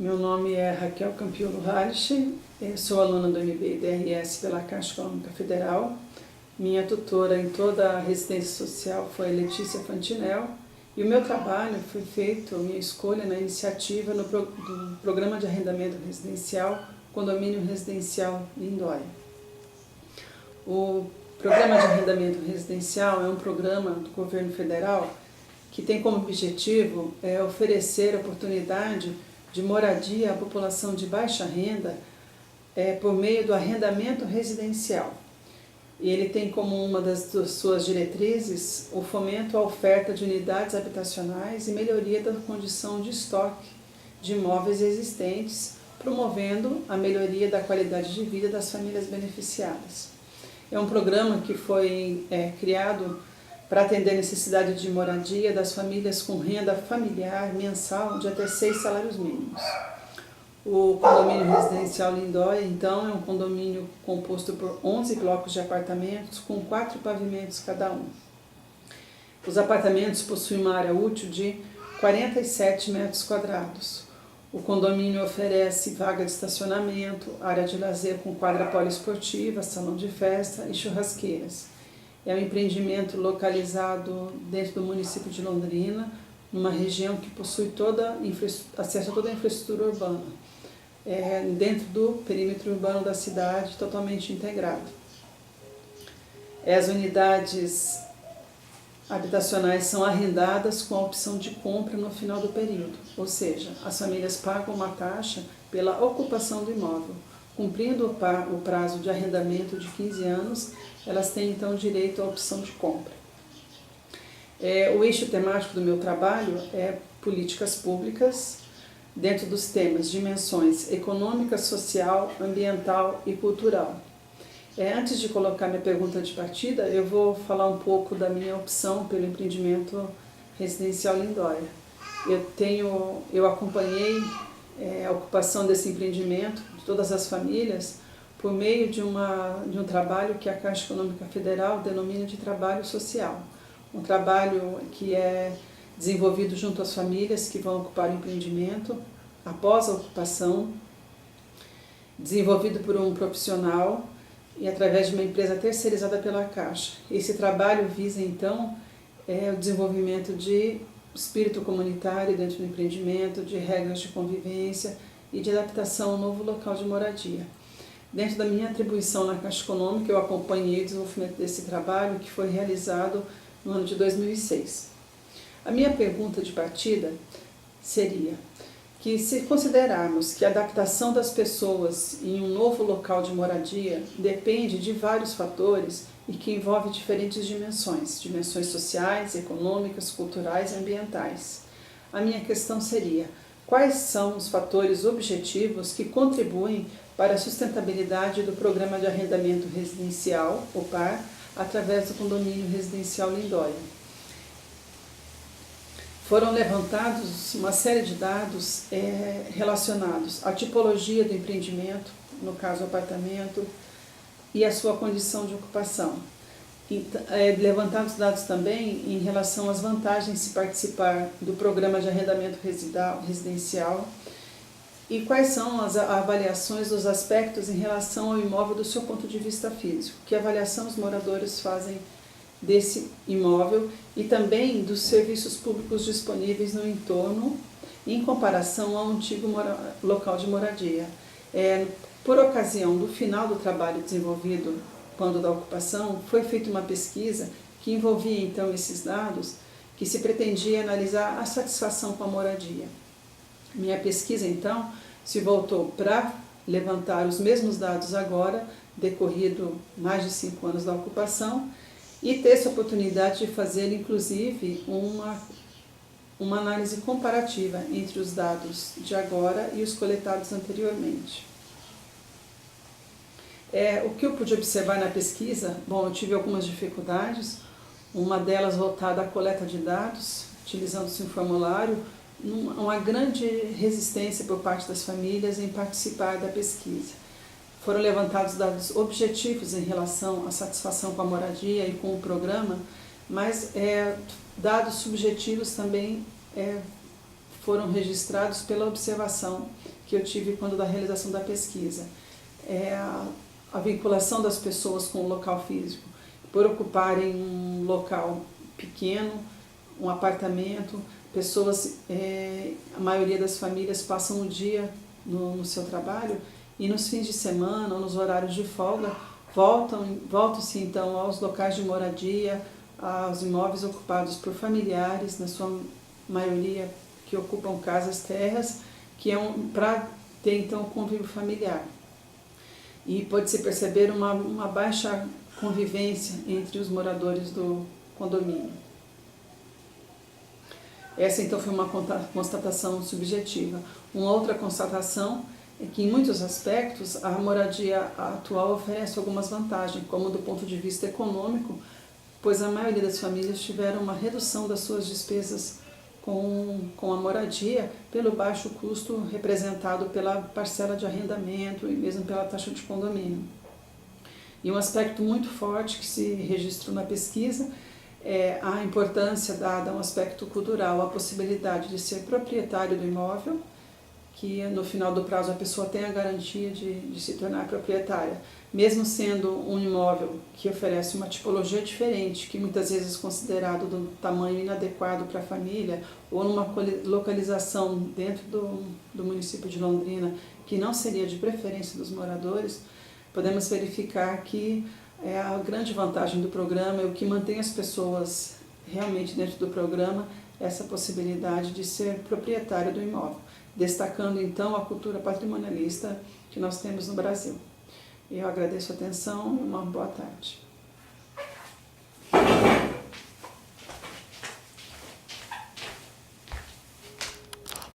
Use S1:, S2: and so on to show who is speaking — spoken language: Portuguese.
S1: Meu nome é Raquel Campiolo Reich, sou aluna do MBA DRS pela Caixa Econômica Federal. Minha tutora em toda a residência social foi Letícia Fantinel e o meu trabalho foi feito, minha escolha na iniciativa do Programa de Arrendamento Residencial Condomínio Residencial Lindóia. O Programa de Arrendamento Residencial é um programa do governo federal que tem como objetivo oferecer oportunidade de moradia à população de baixa renda por meio do arrendamento residencial. E ele tem como uma das suas diretrizes o fomento à oferta de unidades habitacionais e melhoria da condição de estoque de imóveis existentes, promovendo a melhoria da qualidade de vida das famílias beneficiadas. É um programa que foi criado para atender a necessidade de moradia das famílias com renda familiar mensal de até 6 salários mínimos. O condomínio residencial Lindóia, então, é um condomínio composto por 11 blocos de apartamentos com 4 pavimentos cada um. Os apartamentos possuem uma área útil de 47 metros quadrados. O condomínio oferece vaga de estacionamento, área de lazer com quadra poliesportiva, salão de festa e churrasqueiras. É um empreendimento localizado dentro do município de Londrina, numa região que possui acesso a toda a infraestrutura urbana, dentro do perímetro urbano da cidade, totalmente integrado. As unidades habitacionais são arrendadas com a opção de compra no final do período, ou seja, as famílias pagam uma taxa pela ocupação do imóvel. Cumprindo o prazo de arrendamento de 15 anos, elas têm então direito à opção de compra. O eixo temático do meu trabalho é políticas públicas, dentro dos temas dimensões econômica, social, ambiental e cultural. Antes de colocar minha pergunta de partida, eu vou falar um pouco da minha opção pelo empreendimento residencial Lindóia. Eu acompanhei a ocupação desse empreendimento de todas as famílias por meio de um trabalho que a Caixa Econômica Federal denomina de trabalho social. Um trabalho que é desenvolvido junto às famílias que vão ocupar o empreendimento após a ocupação, desenvolvido por um profissional e através de uma empresa terceirizada pela Caixa. Esse trabalho visa, então, o desenvolvimento de espírito comunitário dentro do empreendimento, de regras de convivência e de adaptação ao novo local de moradia. Dentro da minha atribuição na Caixa Econômica, eu acompanhei o desenvolvimento desse trabalho que foi realizado no ano de 2006. A minha pergunta de partida seria que, se considerarmos que a adaptação das pessoas em um novo local de moradia depende de vários fatores e que envolve diferentes dimensões sociais, econômicas, culturais e ambientais. A minha questão seria: quais são os fatores objetivos que contribuem para a sustentabilidade do Programa de Arrendamento Residencial, o PAR, através do Condomínio Residencial Lindóia? Foram levantados uma série de dados relacionados à tipologia do empreendimento, no caso o apartamento, e a sua condição de ocupação. Levantados dados também em relação às vantagens de se participar do Programa de Arrendamento Residencial e quais são as avaliações dos aspectos em relação ao imóvel do seu ponto de vista físico, que avaliação os moradores fazem desse imóvel e também dos serviços públicos disponíveis no entorno em comparação ao antigo local de moradia. Por ocasião do final do trabalho desenvolvido quando da ocupação, foi feita uma pesquisa que envolvia então esses dados, que se pretendia analisar a satisfação com a moradia. Minha pesquisa então se voltou para levantar os mesmos dados agora, decorrido mais de 5 anos da ocupação, e ter essa oportunidade de fazer, inclusive, uma análise comparativa entre os dados de agora e os coletados anteriormente. O que eu pude observar na pesquisa? Bom, eu tive algumas dificuldades, uma delas voltada à coleta de dados, utilizando-se um formulário, uma grande resistência por parte das famílias em participar da pesquisa. Foram levantados dados objetivos em relação à satisfação com a moradia e com o programa, mas dados subjetivos também foram registrados pela observação que eu tive quando da realização da pesquisa. A vinculação das pessoas com o local físico, por ocuparem um local pequeno, um apartamento, pessoas, a maioria das famílias passam o dia no seu trabalho e nos fins de semana ou nos horários de folga voltam-se então aos locais de moradia, aos imóveis ocupados por familiares, na sua maioria que ocupam casas terras, que é para ter então o convívio familiar. E pode-se perceber uma baixa convivência entre os moradores do condomínio. Essa então foi uma constatação subjetiva. Uma outra constatação é que em muitos aspectos a moradia atual oferece algumas vantagens, como do ponto de vista econômico, pois a maioria das famílias tiveram uma redução das suas despesas com a moradia pelo baixo custo representado pela parcela de arrendamento e mesmo pela taxa de condomínio. E um aspecto muito forte que se registrou na pesquisa é a importância dada a um aspecto cultural, a possibilidade de ser proprietário do imóvel, que no final do prazo a pessoa tem a garantia de se tornar proprietária, mesmo sendo um imóvel que oferece uma tipologia diferente, que muitas vezes é considerado do tamanho inadequado para a família, ou numa localização dentro do município de Londrina, que não seria de preferência dos moradores, podemos verificar que a grande vantagem do programa é o que mantém as pessoas realmente dentro do programa, essa possibilidade de ser proprietário do imóvel, destacando então a cultura patrimonialista que nós temos no Brasil. Eu agradeço a atenção e uma boa tarde.